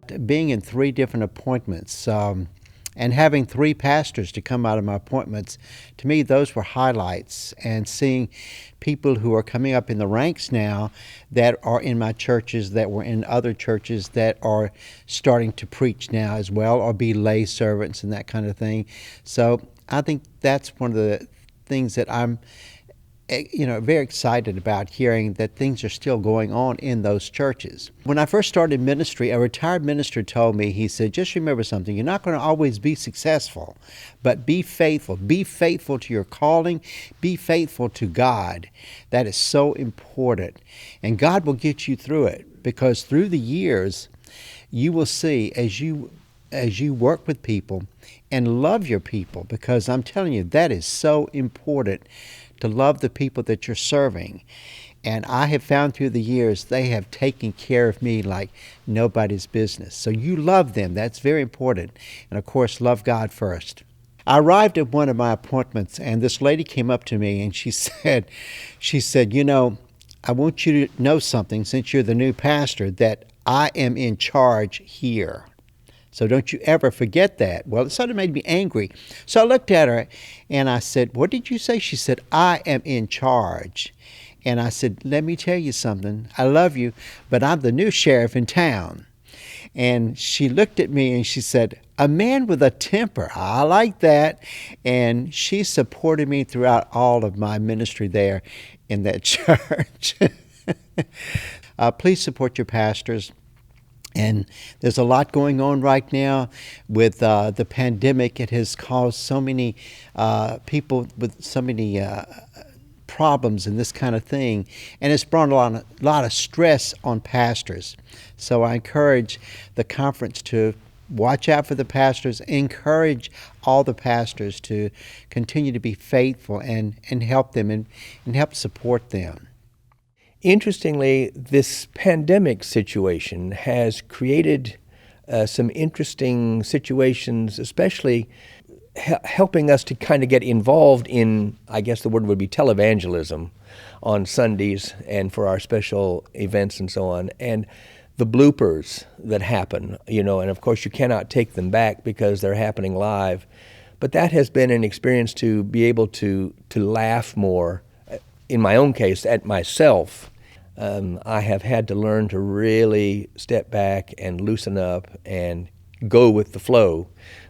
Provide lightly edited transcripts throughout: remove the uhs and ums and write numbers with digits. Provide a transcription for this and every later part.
that being in 3 different appointments and having 3 pastors to come out of my appointments, to me, those were highlights. And seeing people who are coming up in the ranks now that are in my churches, that were in other churches, that are starting to preach now as well, or be lay servants and that kind of thing. So I think that's one of the things that I'm very excited about, hearing that things are still going on in those churches. When I first started ministry, a retired minister told me, he said, just remember something, you're not going to always be successful, but be faithful. Be faithful to your calling. Be faithful to God. That is so important. And God will get you through it, because through the years, you will see as you work with people and love your people, because I'm telling you, that is so important, to love the people that you're serving. And I have found through the years, they have taken care of me like nobody's business. So you love them. That's very important. And of course, love God first. I arrived at one of my appointments, and this lady came up to me and she said, I want you to know something, since you're the new pastor, that I am in charge here. So don't you ever forget that. Well, it sort of made me angry. So I looked at her and I said, what did you say? She said, I am in charge. And I said, let me tell you something. I love you, but I'm the new sheriff in town. And she looked at me and she said, a man with a temper. I like that. And she supported me throughout all of my ministry there in that church. Please support your pastors. And there's a lot going on right now with the pandemic. It has caused so many people with so many problems and this kind of thing. And it's brought a lot of stress on pastors. So I encourage the conference to watch out for the pastors, encourage all the pastors to continue to be faithful and help them and help support them. Interestingly, this pandemic situation has created some interesting situations, especially helping us to kind of get involved in, I guess the word would be televangelism on Sundays and for our special events and so on. And the bloopers that happen, and of course you cannot take them back because they're happening live. But that has been an experience to be able to laugh more, in my own case, at myself. I have had to learn to really step back and loosen up and go with the flow.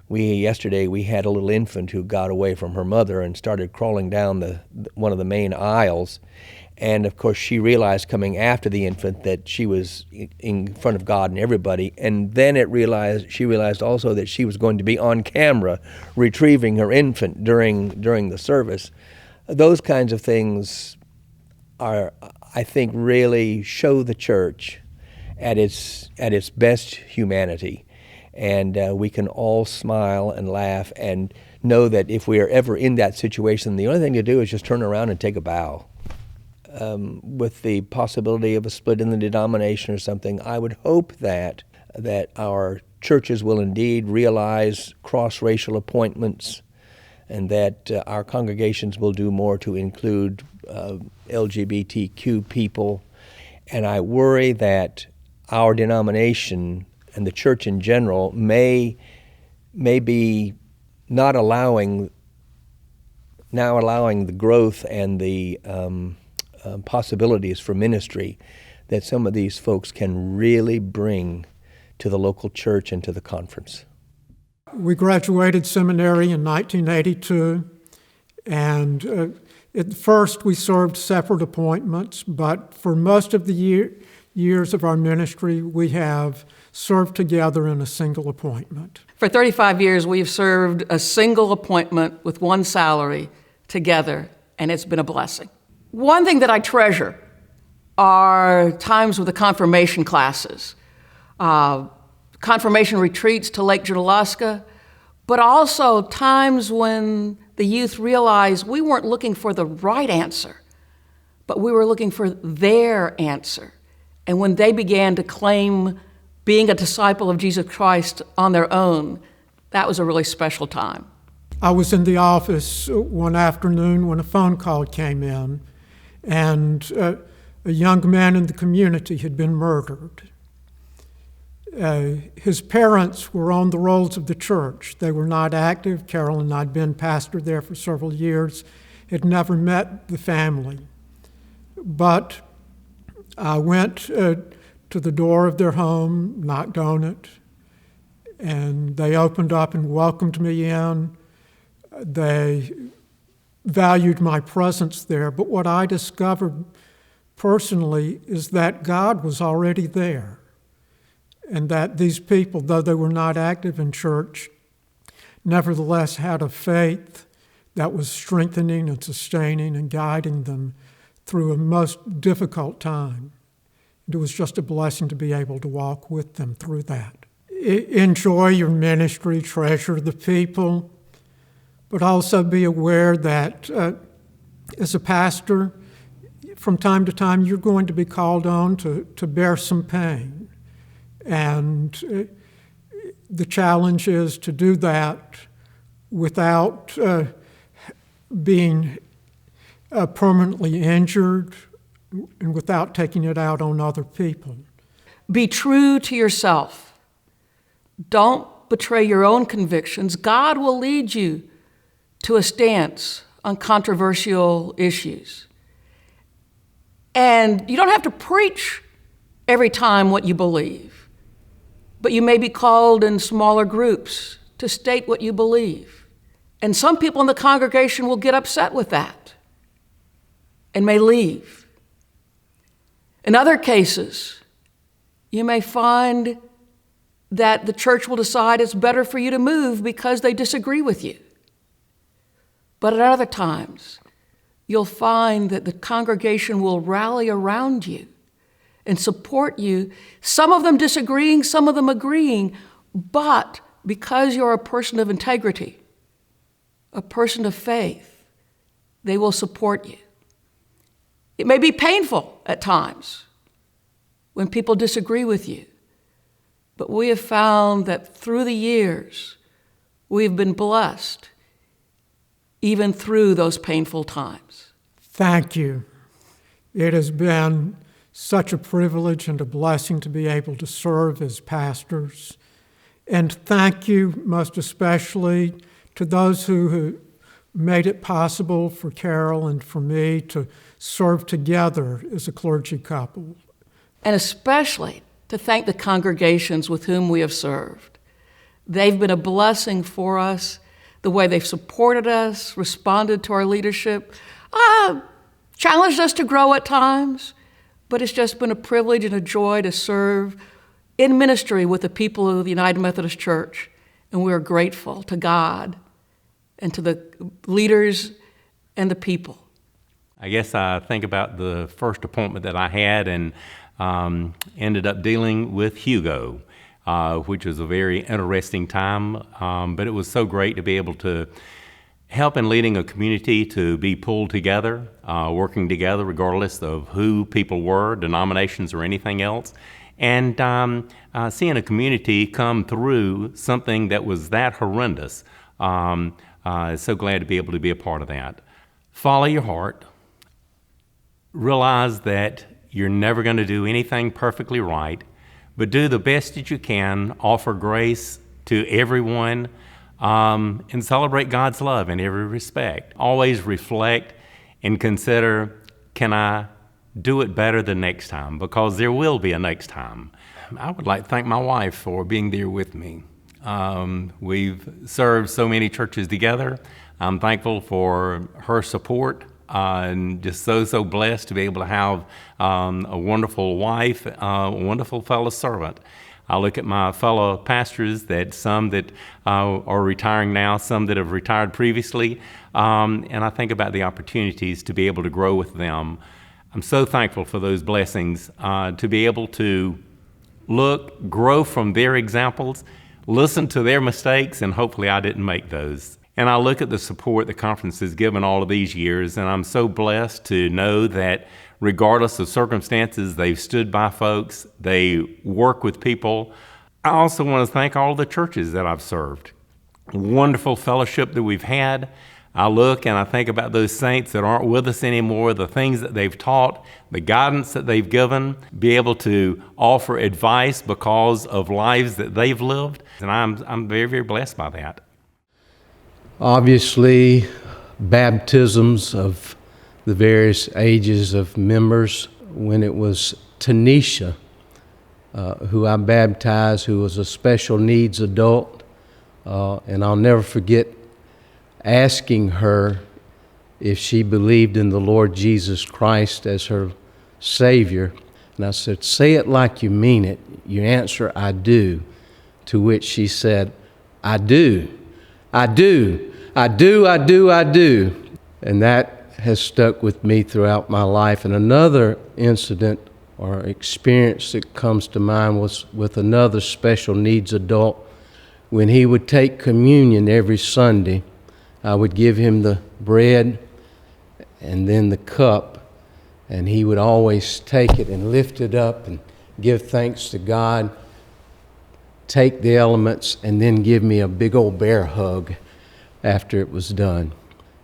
Yesterday we had a little infant who got away from her mother and started crawling down one of the main aisles. And of course she realized coming after the infant that she was in front of God and everybody. And then she realized also that she was going to be on camera retrieving her infant during the service. Those kinds of things are, I think, really show the church at its best humanity. And we can all smile and laugh and know that if we are ever in that situation, the only thing to do is just turn around and take a bow. With the possibility of a split in the denomination or something, I would hope that our churches will indeed realize cross-racial appointments, and that our congregations will do more to include LGBTQ people. And I worry that our denomination and the church in general may be now allowing the growth and the possibilities for ministry that some of these folks can really bring to the local church and to the conference. We graduated seminary in 1982, and at first we served separate appointments, but for most of the years of our ministry, we have served together in a single appointment. For 35 years, we've served a single appointment with one salary together, and it's been a blessing. One thing that I treasure are times with the confirmation classes, confirmation retreats to Lake Junaluska, but also times when the youth realized we weren't looking for the right answer, but we were looking for their answer. And when they began to claim being a disciple of Jesus Christ on their own, that was a really special time. I was in the office one afternoon when a phone call came in, and a young man in the community had been murdered. His parents were on the rolls of the church. They were not active. Carolyn had been pastor there for several years, had never met the family. But I went to the door of their home, knocked on it, and they opened up and welcomed me in. They valued my presence there, but what I discovered personally is that God was already there, and that these people, though they were not active in church, nevertheless had a faith that was strengthening and sustaining and guiding them through a most difficult time. It was just a blessing to be able to walk with them through that. Enjoy your ministry, treasure the people, but also be aware that as a pastor, from time to time, you're going to be called on to bear some pain. And the challenge is to do that without being permanently injured and without taking it out on other people. Be true to yourself. Don't betray your own convictions. God will lead you to a stance on controversial issues. And you don't have to preach every time what you believe, but you may be called in smaller groups to state what you believe. And some people in the congregation will get upset with that and may leave. In other cases, you may find that the church will decide it's better for you to move because they disagree with you. But at other times, you'll find that the congregation will rally around you and support you, some of them disagreeing, some of them agreeing, but because you're a person of integrity, a person of faith, they will support you. It may be painful at times when people disagree with you, but we have found that through the years, we've been blessed even through those painful times. Thank you. It has been such a privilege and a blessing to be able to serve as pastors. And thank you most especially to those who made it possible for Carol and for me to serve together as a clergy couple. And especially to thank the congregations with whom we have served. They've been a blessing for us, the way they've supported us, responded to our leadership, challenged us to grow at times, but it's just been a privilege and a joy to serve in ministry with the people of the United Methodist Church. And we are grateful to God and to the leaders and the people. I guess I think about the first appointment that I had and ended up dealing with Hugo, which was a very interesting time, but it was so great to be able to help in leading a community to be pulled together, working together regardless of who people were, denominations or anything else, and seeing a community come through something that was that horrendous. So glad to be able to be a part of that. Follow your heart. Realize that you're never going to do anything perfectly right, but do the best that you can, offer grace to everyone, and celebrate God's love in every respect. Always reflect and consider, can I do it better the next time? Because there will be a next time. I would like to thank my wife for being there with me. We've served so many churches together. I'm thankful for her support. And just so blessed to be able to have a wonderful wife, a wonderful fellow servant. I look at my fellow pastors, that some that are retiring now, some that have retired previously, and I think about the opportunities to be able to grow with them. I'm so thankful for those blessings, to be able to look, grow from their examples, listen to their mistakes, and hopefully I didn't make those. And I look at the support the conference has given all of these years, and I'm so blessed to know that regardless of circumstances, they've stood by folks, they work with people. I also want to thank all the churches that I've served. Wonderful fellowship that we've had. I look and I think about those saints that aren't with us anymore, the things that they've taught, the guidance that they've given, be able to offer advice because of lives that they've lived. And I'm very, very blessed by that. Obviously, baptisms of the various ages of members. When it was Tanisha, who I baptized, who was a special needs adult, and I'll never forget asking her if she believed in the Lord Jesus Christ as her Savior. And I said, "Say it like you mean it." You answer, "I do." To which she said, "I do. I do. I do. I do. I do." And that has stuck with me throughout my life. And another incident or experience that comes to mind was with another special needs adult. When he would take communion every Sunday, I would give him the bread and then the cup, and he would always take it and lift it up and give thanks to God, take the elements, and then give me a big old bear hug after it was done.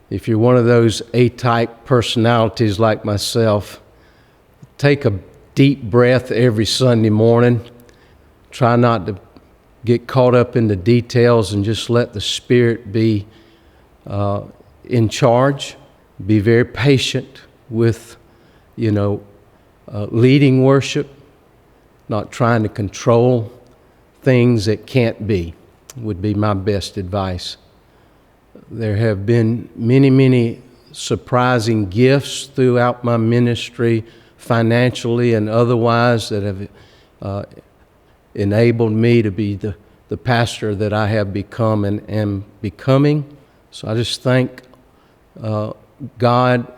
If you're one of those A-type personalities like myself, take a deep breath every Sunday morning. Try not to get caught up in the details and just let the Spirit be in charge. Be very patient with, leading worship, not trying to control things that can't be, would be my best advice. There have been many, many surprising gifts throughout my ministry, financially and otherwise, that have enabled me to be the pastor that I have become and am becoming. So I just thank God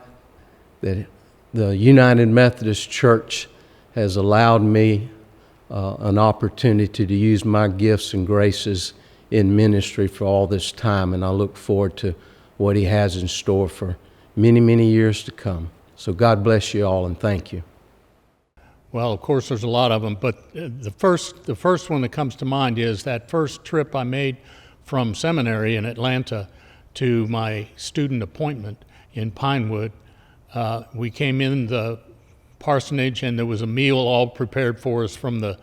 that the United Methodist Church has allowed me an opportunity to use my gifts and graces in ministry for all this time, and I look forward to what He has in store for many, many years to come. So God bless you all, and thank you. Well, of course, there's a lot of them, but the first one that comes to mind is that first trip I made from seminary in Atlanta to my student appointment in Pinewood. We came in the parsonage, and there was a meal all prepared for us from the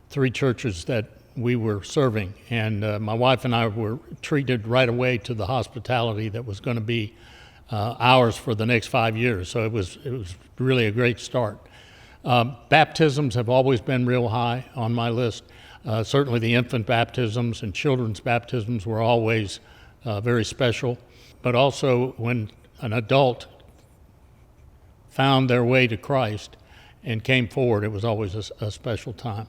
3 churches that we were serving. And my wife and I were treated right away to the hospitality that was going to be ours for the next 5 years. So it was really a great start. Baptisms have always been real high on my list. Certainly the infant baptisms and children's baptisms were always very special. But also when an adult found their way to Christ and came forward, it was always a special time.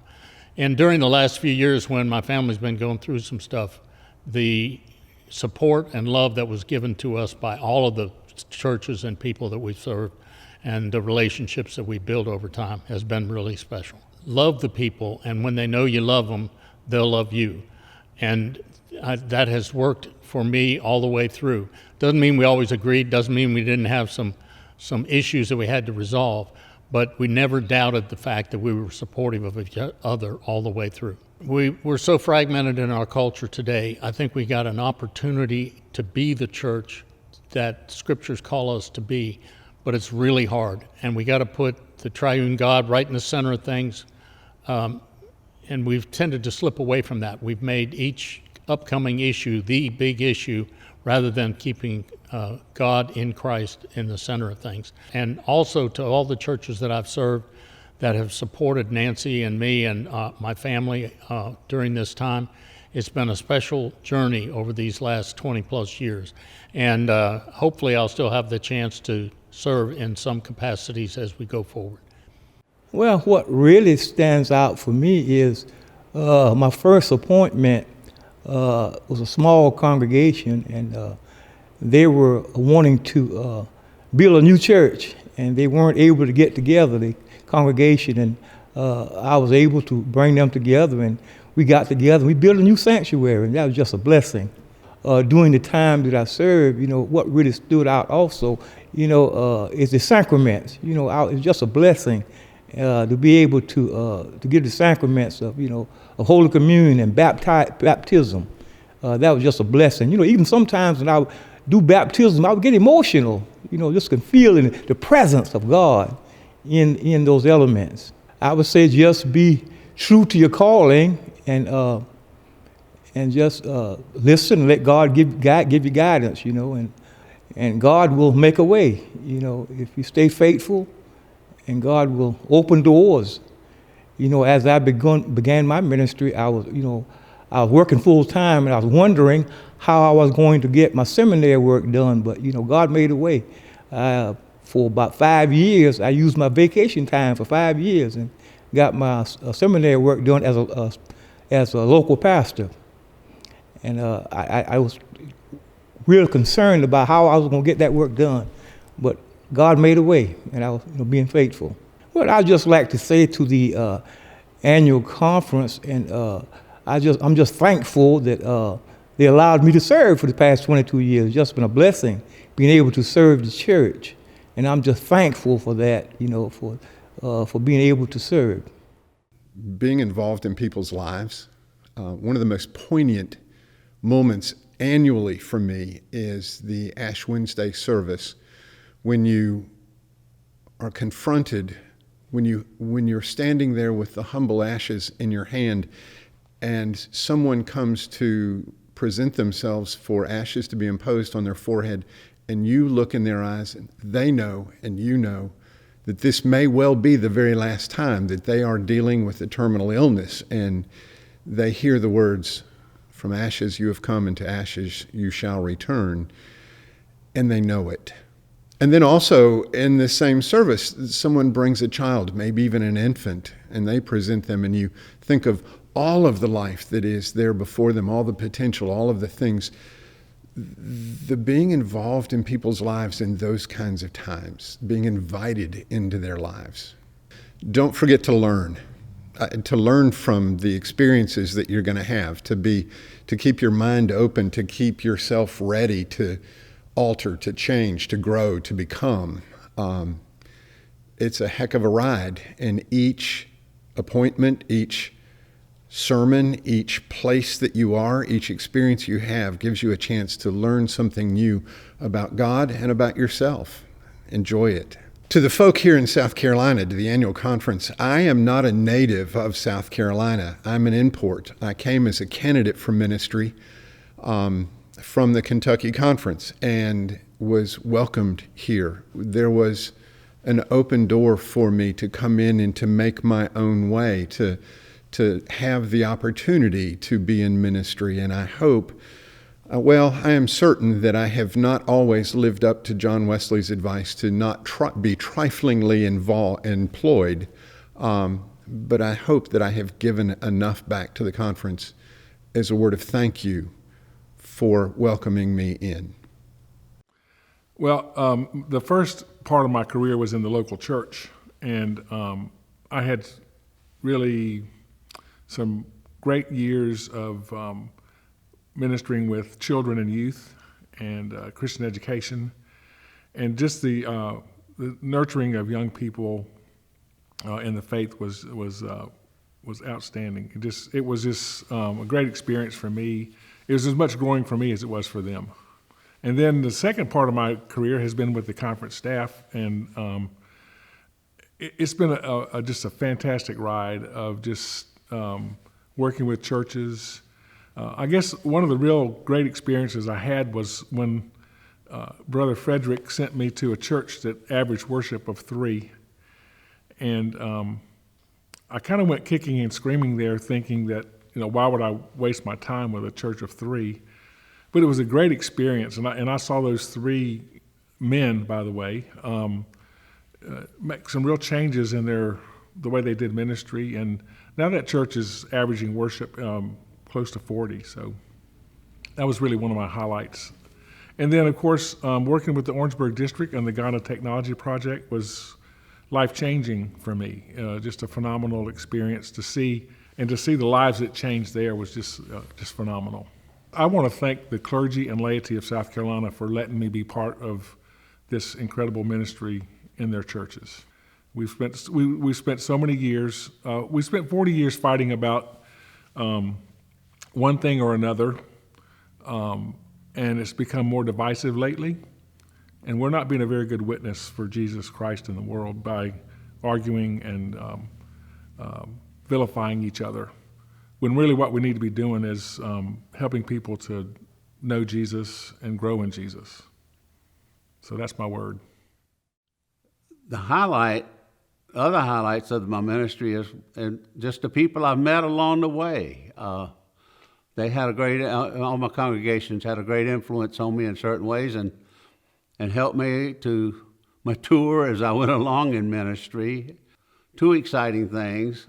And during the last few years when my family's been going through some stuff, the support and love that was given to us by all of the churches and people that we've served and the relationships that we build over time has been really special. Love the people, and when they know you love them, they'll love you. And that has worked for me all the way through. Doesn't mean we always agreed, doesn't mean we didn't have some issues that we had to resolve, but we never doubted the fact that we were supportive of each other all the way through. We're so fragmented in our culture today. I think we got an opportunity to be the church that scriptures call us to be, but it's really hard. And we got to put the triune God right in the center of things. And we've tended to slip away from that. We've made each upcoming issue the big issue rather than keeping God in Christ in the center of things. And also to all the churches that I've served that have supported Nancy and me and my family during this time, it's been a special journey over these last 20 plus years. And hopefully I'll still have the chance to serve in some capacities as we go forward. Well, what really stands out for me is my first appointment was a small congregation, and they were wanting to build a new church, and they weren't able to get together, the congregation, and I was able to bring them together, and we got together, we built a new sanctuary, and that was just a blessing. During the time that I served, what really stood out also, is the sacraments. It's just a blessing to be able to give the sacraments of, of Holy Communion and baptism. That was just a blessing. Even sometimes when I do baptism, I would get emotional, just can feel the presence of God in those elements. I would say just be true to your calling and just listen, let God give you guidance, and God will make a way, if you stay faithful, and God will open doors. As I began my ministry, I was working full time, and I was wondering how I was going to get my seminary work done, but God made a way. For about 5 years, I used my vacation time for 5 years and got my seminary work done as a local pastor. And I was real concerned about how I was going to get that work done, but God made a way, and I was being faithful. Well, I'd just like to say to the annual conference, and I'm just thankful that they allowed me to serve for the past 22 years. It's just been a blessing being able to serve the church, and I'm just thankful for that, for being able to serve. Being involved in people's lives, one of the most poignant moments annually for me is the Ash Wednesday service, when you are confronted, when you're standing there with the humble ashes in your hand, and someone comes to present themselves for ashes to be imposed on their forehead, and you look in their eyes, and they know, and you know, that this may well be the very last time that they are dealing with a terminal illness, and they hear the words, "From ashes you have come, and to ashes you shall return," and they know it. And then also in this same service, someone brings a child, maybe even an infant, and they present them, and you think of all of the life that is there before them, all the potential, all of the things. The being involved in people's lives in those kinds of times, being invited into their lives. Don't forget to learn from the experiences that you're going to have, to keep your mind open, to keep yourself ready to alter, to change, to grow, to become. It's a heck of a ride, and each appointment, each sermon, each place that you are, each experience you have gives you a chance to learn something new about God and about yourself. Enjoy it. To the folk here in South Carolina, to the annual conference, I am not a native of South Carolina. I'm an import. I came as a candidate for ministry from the Kentucky Conference and was welcomed here. There was an open door for me to come in and to make my own way, to have the opportunity to be in ministry. And I hope, I am certain that I have not always lived up to John Wesley's advice to not be triflingly employed, but I hope that I have given enough back to the conference as a word of thank you for welcoming me in. Well, the first part of my career was in the local church, and I had really some great years of ministering with children and youth and Christian education, and just the nurturing of young people in the faith was outstanding. It was just a great experience for me. It was as much growing for me as it was for them. And then the second part of my career has been with the conference staff, and it's been just a fantastic ride of just working with churches. I guess one of the real great experiences I had was when Brother Frederick sent me to a church that averaged worship of 3. And I kind of went kicking and screaming there, thinking that, why would I waste my time with a church of 3? But it was a great experience, and I saw those 3 men, by the way, make some real changes in the way they did ministry, and now that church is averaging worship close to 40, so that was really one of my highlights. And then, of course, working with the Orangeburg District and the Ghana Technology Project was life-changing for me. Just a phenomenal experience to see the lives that changed there was just phenomenal. I want to thank the clergy and laity of South Carolina for letting me be part of this incredible ministry in their churches. We spent so many years. We spent 40 years fighting about one thing or another, and and it's become more divisive lately. And we're not being a very good witness for Jesus Christ in the world by arguing and vilifying each other, when really what we need to be doing is helping people to know Jesus and grow in Jesus. So that's my word. Other highlights of my ministry is just the people I've met along the way. They had all my congregations had a great influence on me in certain ways and helped me to mature as I went along in ministry. Two exciting things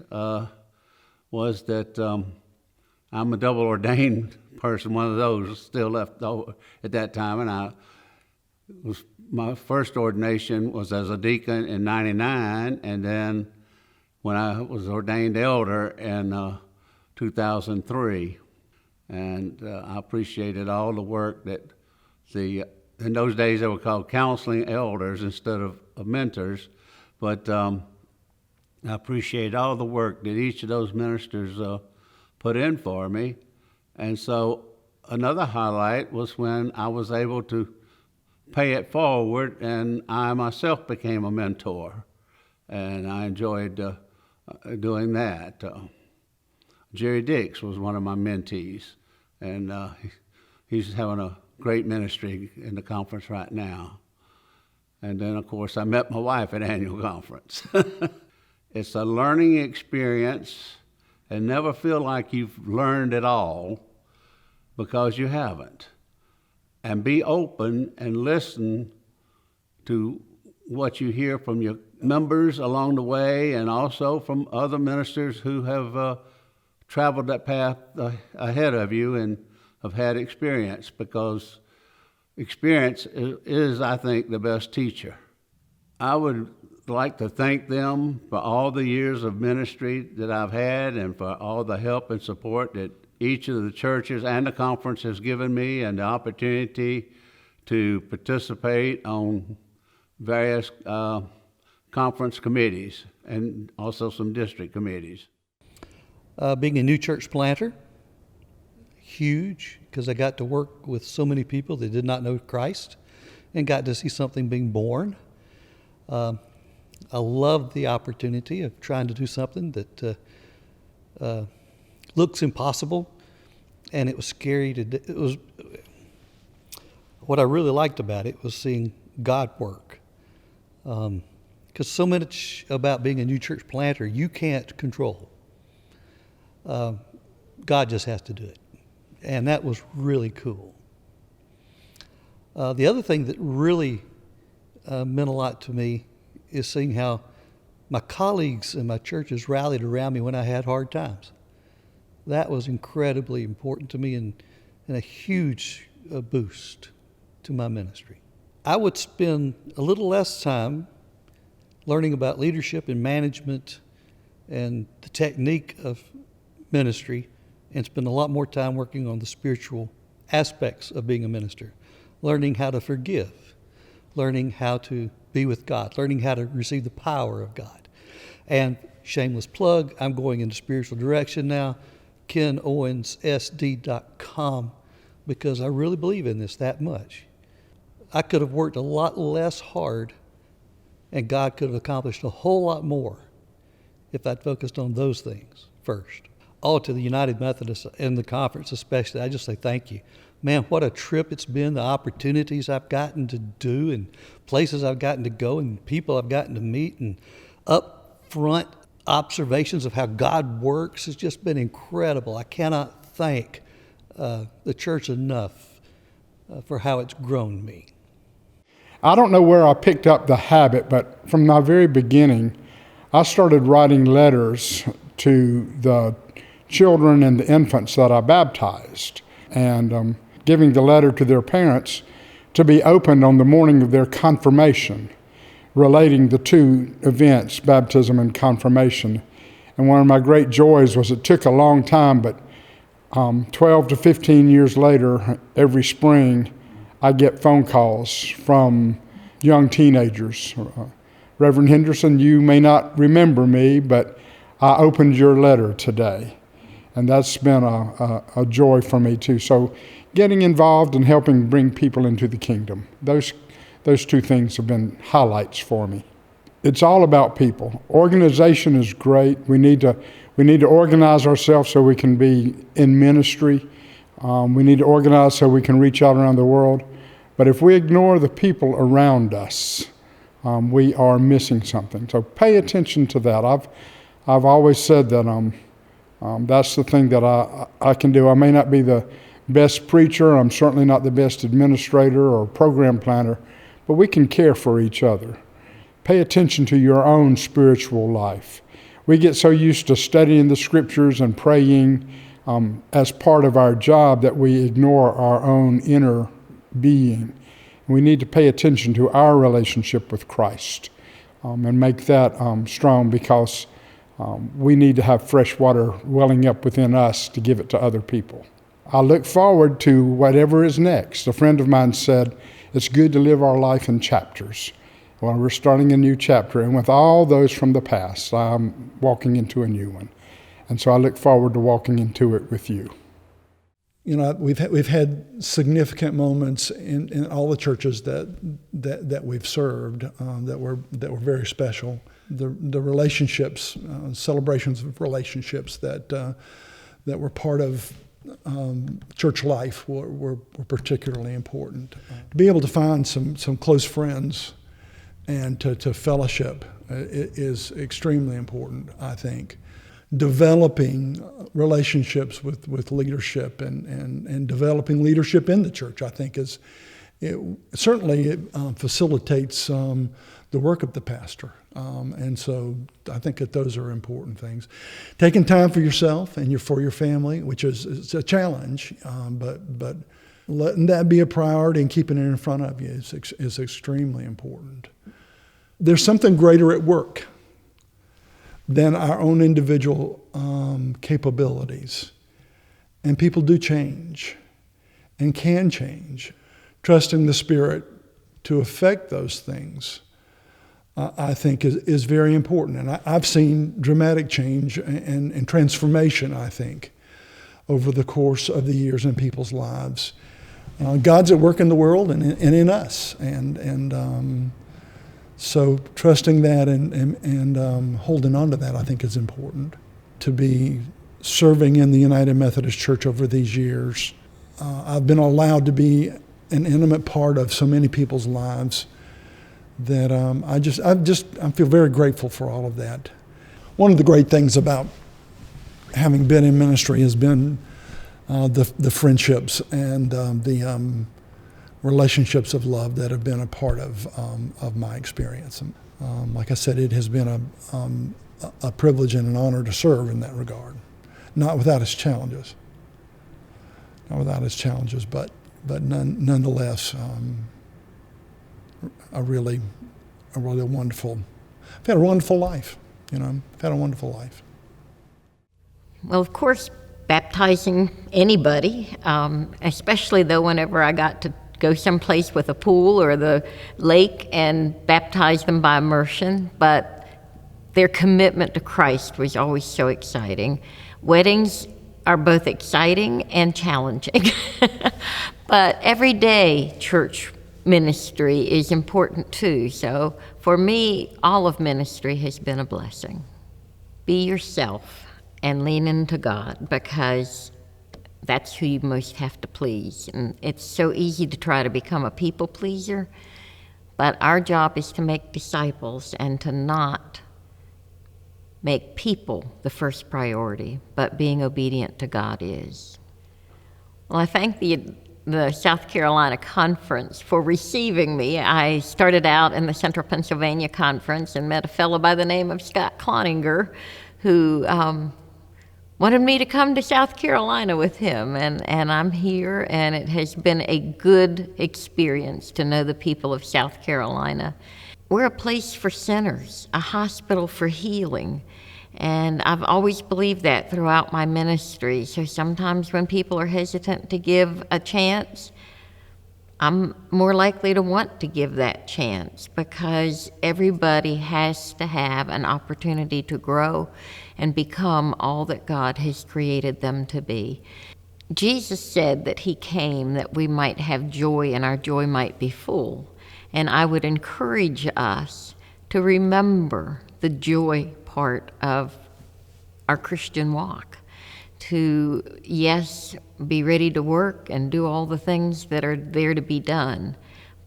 was that I'm a double ordained person, one of those still left over at that time, and my first ordination was as a deacon in '99, and then when I was ordained elder in 2003. And I appreciated all the work that in those days they were called counseling elders instead of mentors, but I appreciate all the work that each of those ministers put in for me. And so another highlight was when I was able to pay it forward and I myself became a mentor, and I enjoyed doing that. Jerry Dix was one of my mentees, and he's having a great ministry in the conference right now. And then, of course, I met my wife at annual conference. It's a learning experience, and never feel like you've learned it all, because you haven't. And be open and listen to what you hear from your members along the way, and also from other ministers who have traveled that path ahead of you and have had experience, because experience is, I think, the best teacher. I would like to thank them for all the years of ministry that I've had and for all the help and support that each of the churches and the conference has given me, and the opportunity to participate on various conference committees and also some district committees. Being a new church planter, huge, because I got to work with so many people that did not know Christ and got to see something being born. I loved the opportunity of trying to do something that looks impossible, and it was scary to do. It was, what I really liked about it was seeing God work. Because so much about being a new church planter you can't control. God just has to do it. And that was really cool. The other thing that really meant a lot to me is seeing how my colleagues and my churches rallied around me when I had hard times. That was incredibly important to me and a huge boost to my ministry. I would spend a little less time learning about leadership and management and the technique of ministry, and spend a lot more time working on the spiritual aspects of being a minister, learning how to forgive, learning how to be with God, learning how to receive the power of God. And shameless plug, I'm going into spiritual direction now, KenOwensSD.com, because I really believe in this that much. I could have worked a lot less hard, and God could have accomplished a whole lot more if I'd focused on those things first. All to the United Methodists and the conference especially, I just say thank you. Man, what a trip it's been, the opportunities I've gotten to do and places I've gotten to go and people I've gotten to meet, and up front observations of how God works. It's just been incredible. I cannot thank the church enough for how it's grown me. I don't know where I picked up the habit, but from my very beginning, I started writing letters to the children and the infants that I baptized, and giving the letter to their parents to be opened on the morning of their confirmation, relating the two events, baptism and confirmation. And one of my great joys was it took a long time, but 12 to 15 years later, every spring, I get phone calls from young teenagers. Reverend Henderson, you may not remember me, but I opened your letter today. And that's been a joy for me too. So getting involved and helping bring people into the kingdom, those two things have been highlights for me. It's all about people. Organization is great. We need to organize ourselves so we can be in ministry. We need to organize so we can reach out around the world. But if we ignore the people around us, we are missing something. So pay attention to that. I've always said that that's the thing that I can do. I may not be the best preacher. I'm certainly not the best administrator or program planner, but we can care for each other. Pay attention to your own spiritual life. We get so used to studying the scriptures and praying as part of our job that we ignore our own inner being. We need to pay attention to our relationship with Christ and make that strong, because we need to have fresh water welling up within us to give it to other people. I look forward to whatever is next. A friend of mine said, it's good to live our life in chapters. Well, we're starting a new chapter, and with all those from the past, I'm walking into a new one. And so I look forward to walking into it with you. You know, we've had significant moments in all the churches that we've served that were very special. The relationships, celebrations of relationships that were part of church life were particularly important. To be able to find some close friends and to fellowship is extremely important, I think. Developing relationships with leadership and developing leadership in the church, I think, certainly facilitates the work of the pastor. And so I think that those are important things. Taking time for yourself and for your family, which is a challenge, but letting that be a priority and keeping it in front of you is extremely important. There's something greater at work than our own individual capabilities. And people do change and can change. Trusting the Spirit to affect those things, I think, is very important. And I've seen dramatic change and transformation, I think, over the course of the years in people's lives. God's at work in the world and in us. So trusting that and holding on to that, I think, is important. To be serving in the United Methodist Church over these years, I've been allowed to be an intimate part of so many people's lives that I feel very grateful for all of that. One of the great things about having been in ministry has been the friendships and the relationships of love that have been a part of my experience. Like I said, it has been a privilege and an honor to serve in that regard. Not without its challenges. But nonetheless, a really wonderful. I've had a wonderful life. I've had a wonderful life. Well, of course, baptizing anybody, especially though whenever I got to go someplace with a pool or the lake and baptize them by immersion, but their commitment to Christ was always so exciting. Weddings are both exciting and challenging, but everyday church ministry is important too. So for me, all of ministry has been a blessing. Be yourself and lean into God, because that's who you most have to please. And it's so easy to try to become a people pleaser, but our job is to make disciples and to not make people the first priority, but being obedient to God is. Well, I thank the South Carolina Conference for receiving me. I started out in the Central Pennsylvania Conference and met a fellow by the name of Scott Cloninger who wanted me to come to South Carolina with him, and I'm here, and it has been a good experience to know the people of South Carolina. We're a place for sinners, a hospital for healing, and I've always believed that throughout my ministry. So sometimes when people are hesitant to give a chance, I'm more likely to want to give that chance, because everybody has to have an opportunity to grow and become all that God has created them to be. Jesus said that he came that we might have joy and our joy might be full. And I would encourage us to remember the joy part of our Christian walk. To, yes, be ready to work and do all the things that are there to be done,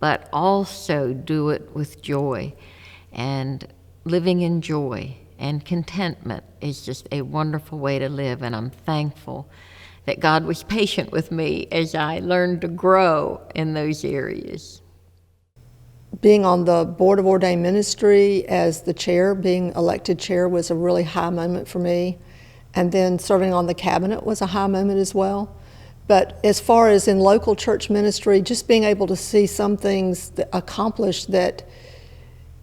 but also do it with joy. And living in joy and contentment is just a wonderful way to live, and I'm thankful that God was patient with me as I learned to grow in those areas. Being on the Board of Ordained Ministry as the chair, being elected chair, was a really high moment for me. And then serving on the cabinet was a high moment as well. But as far as in local church ministry, just being able to see some things accomplished that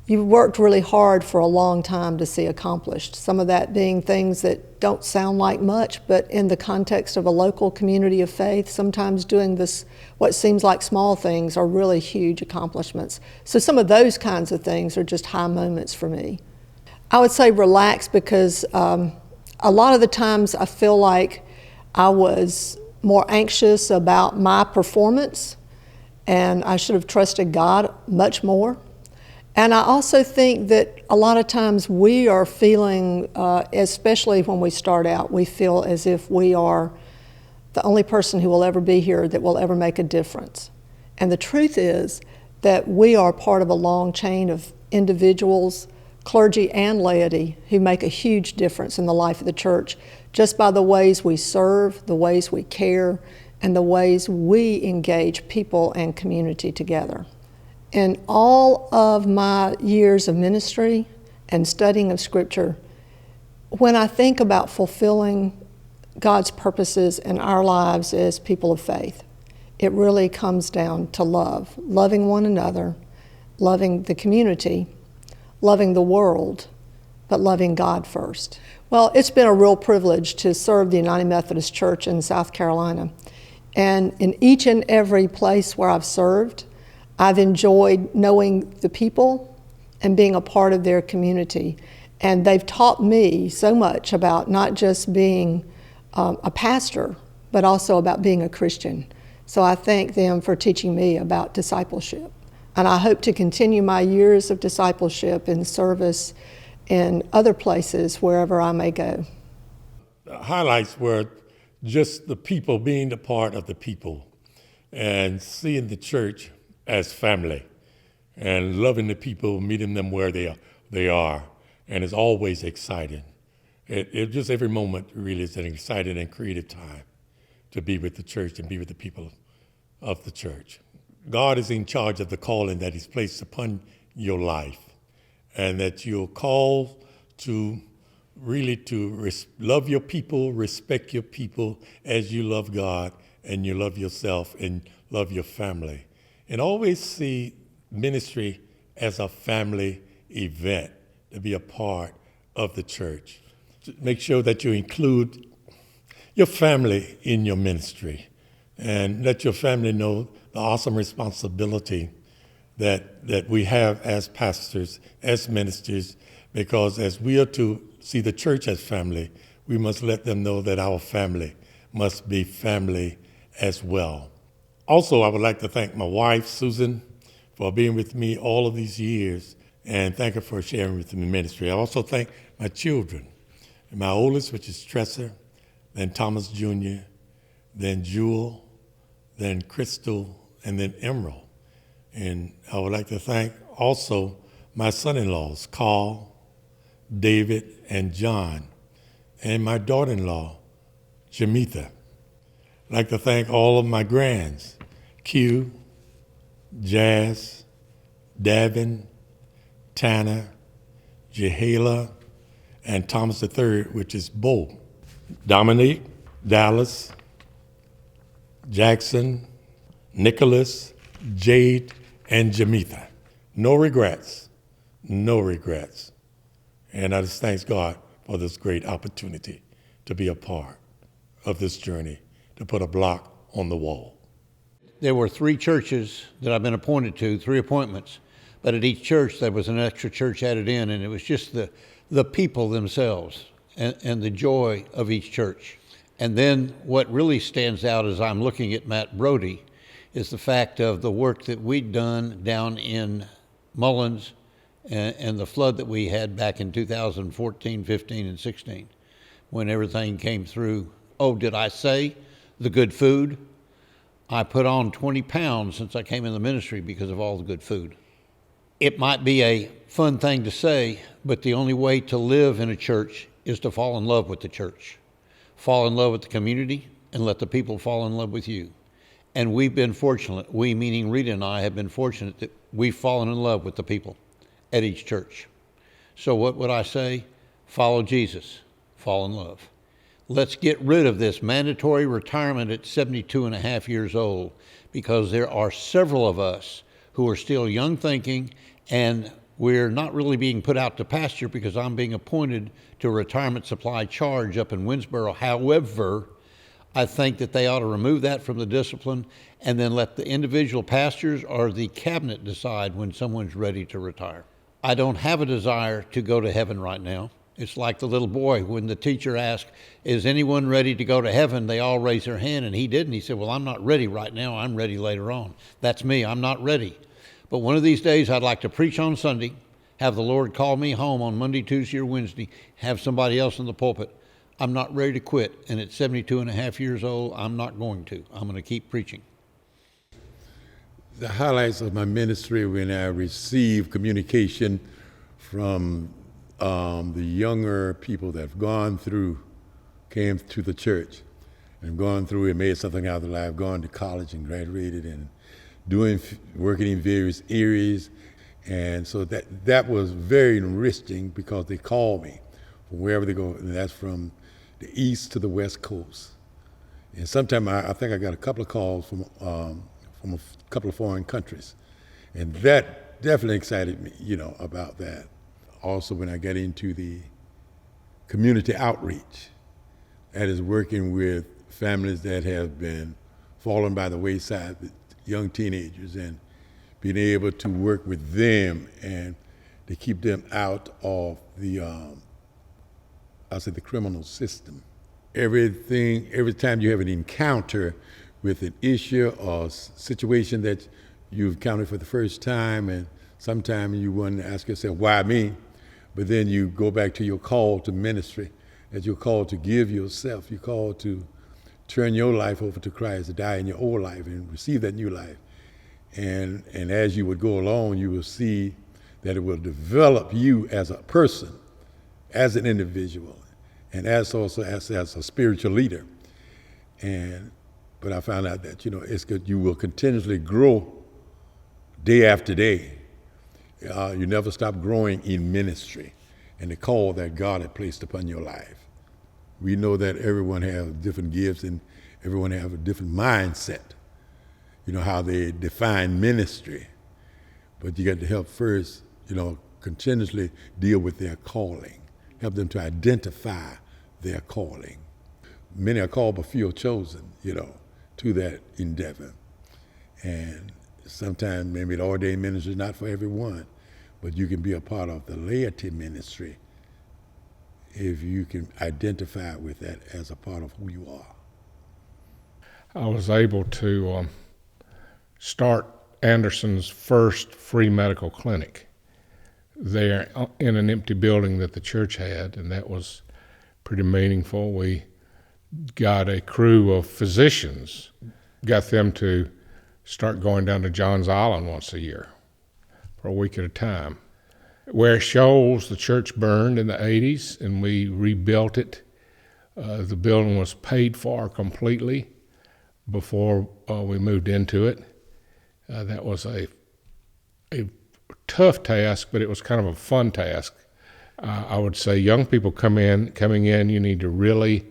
you worked really hard for a long time to see accomplished. Some of that being things that don't sound like much, but in the context of a local community of faith, sometimes doing this, what seems like small things, are really huge accomplishments. So some of those kinds of things are just high moments for me. I would say relax, because a lot of the times I feel like I was more anxious about my performance, and I should have trusted God much more. And I also think that a lot of times we are feeling, especially when we start out, we feel as if we are the only person who will ever be here that will ever make a difference. And the truth is that we are part of a long chain of individuals, clergy and laity, who make a huge difference in the life of the church just by the ways we serve, the ways we care, and the ways we engage people and community together. In all of my years of ministry and studying of Scripture, when I think about fulfilling God's purposes in our lives as people of faith, it really comes down to love, loving one another, loving the community, loving the world, but loving God first. Well, it's been a real privilege to serve the United Methodist Church in South Carolina. And in each and every place where I've served, I've enjoyed knowing the people and being a part of their community. And they've taught me so much about not just being a pastor, but also about being a Christian. So I thank them for teaching me about discipleship. And I hope to continue my years of discipleship and service in other places wherever I may go. The highlights were just the people being a part of the people and seeing the church as family and loving the people, meeting them where they are. And it's always exciting. It just every moment really is an exciting and creative time to be with the church and be with the people of the church. God is in charge of the calling that He's placed upon your life, and that you're called to really to love your people, respect your people as you love God and you love yourself and love your family. And always see ministry as a family event, to be a part of the church. Make sure that you include your family in your ministry, and let your family know the awesome responsibility that we have as pastors, as ministers, because as we are to see the church as family, we must let them know that our family must be family as well. Also, I would like to thank my wife, Susan, for being with me all of these years, and thank her for sharing with me ministry. I also thank my children, my oldest, which is Tressa, then Thomas Jr., then Jewel, then Crystal, and then Emerald. And I would like to thank also my son-in-laws, Carl, David, and John, and my daughter-in-law, Jamitha. I'd like to thank all of my grands, Q, Jazz, Davin, Tanner, Jehala, and Thomas III, which is Bo, Dominique, Dallas, Jackson, Nicholas, Jade, and Jamitha. No regrets, no regrets. And I just thank God for this great opportunity to be a part of this journey, to put a block on the wall. there were 3 churches that I've been appointed to, 3 appointments, but at each church there was an extra church added in, and it was just the people themselves and the joy of each church. And then what really stands out as I'm looking at Matt Brody is the fact of the work that we'd done down in Mullins and the flood that we had back in 2014, 15, and 16, when everything came through. Oh, did I say the good food? I put on 20 pounds since I came in the ministry because of all the good food. It might be a fun thing to say, but the only way to live in a church is to fall in love with the church. Fall in love with the community and let the people fall in love with you. And we've been fortunate, we meaning Rita and I have been fortunate that we've fallen in love with the people at each church. So what would I say? Follow Jesus, fall in love. Let's get rid of this mandatory retirement at 72 and a half years old, because there are several of us who are still young thinking, and we're not really being put out to pasture because I'm being appointed to a retirement supply charge up in Winsboro. However, I think that they ought to remove that from the discipline and then let the individual pastors or the cabinet decide when someone's ready to retire. I don't have a desire to go to heaven right now. It's like the little boy when the teacher asked, is anyone ready to go to heaven? They all raised their hand, and he didn't. He said, well, I'm not ready right now. I'm ready later on. That's me. I'm not ready. But one of these days I'd like to preach on Sunday, have the Lord call me home on Monday, Tuesday, or Wednesday, have somebody else in the pulpit. I'm not ready to quit, and at 72 and a half years old, I'm not going to. I'm going to keep preaching. The highlights of my ministry when I received communication from the younger people that have came to the church and gone through and made something out of their life, gone to college and graduated and working in various areas. And so that was very enriching because they call me from wherever they go, and that's from the east to the west coast. And sometimes I think I got a couple of calls from a couple of foreign countries. And that definitely excited me, about that. Also, when I got into the community outreach, that is working with families that have been fallen by the wayside, with young teenagers, and being able to work with them and to keep them out of the, the criminal system. Every time you have an encounter with an issue or situation that you've encountered for the first time, and sometimes you want to ask yourself, why me? But then you go back to your call to ministry, that you're called to give yourself, you're called to turn your life over to Christ, to die in your old life and receive that new life. And as you would go along, you will see that it will develop you as a person, as an individual, and as a spiritual leader. But I found out that, it's good. You will continuously grow day after day. You never stop growing in ministry and the call that God had placed upon your life. We know that everyone has different gifts and everyone has a different mindset, how they define ministry. But you got to help first, continuously deal with their calling, help them to identify their calling. Many are called but few are chosen, to that endeavor. And sometimes maybe the ordained ministry is not for everyone, but you can be a part of the laity ministry if you can identify with that as a part of who you are. I was able to start Anderson's first free medical clinic there in an empty building that the church had, and that was pretty meaningful. We got a crew of physicians, got them to start going down to Johns Island once a year for a week at a time. Where Shoals, the church burned in the 80s, and we rebuilt it. The building was paid for completely before we moved into it. That was a tough task, but it was kind of a fun task. I would say young people coming in, you need to really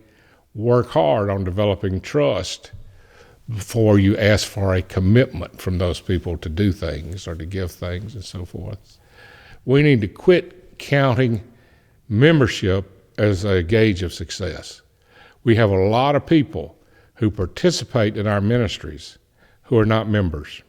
work hard on developing trust before you ask for a commitment from those people to do things or to give things and so forth. We need to quit counting membership as a gauge of success. We have a lot of people who participate in our ministries who are not members.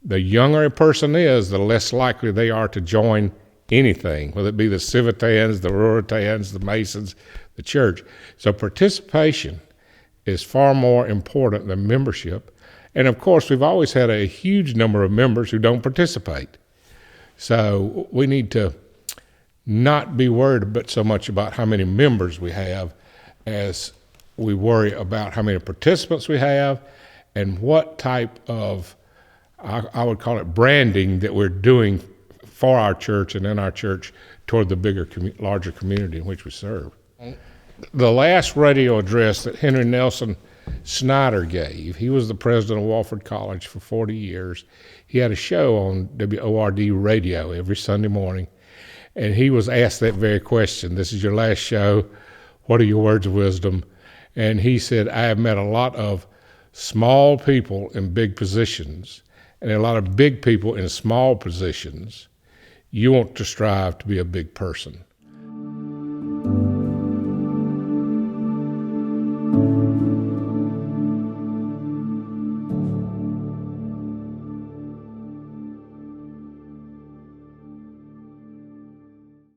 The younger a person is, the less likely they are to join anything, whether it be the Civitans, the Ruritans, the Masons, the church. So participation is far more important than membership. And of course, we've always had a huge number of members who don't participate. So we need to not be worried so much about how many members we have as we worry about how many participants we have and what type of, I would call it branding, that we're doing for our church and in our church toward the bigger, larger community in which we serve. The last radio address that Henry Nelson Snyder gave, he was the president of Wofford College for 40 years. He had a show on WORD radio every Sunday morning, and he was asked that very question. This is your last show. What are your words of wisdom? And he said, I have met a lot of small people in big positions and a lot of big people in small positions. You want to strive to be a big person.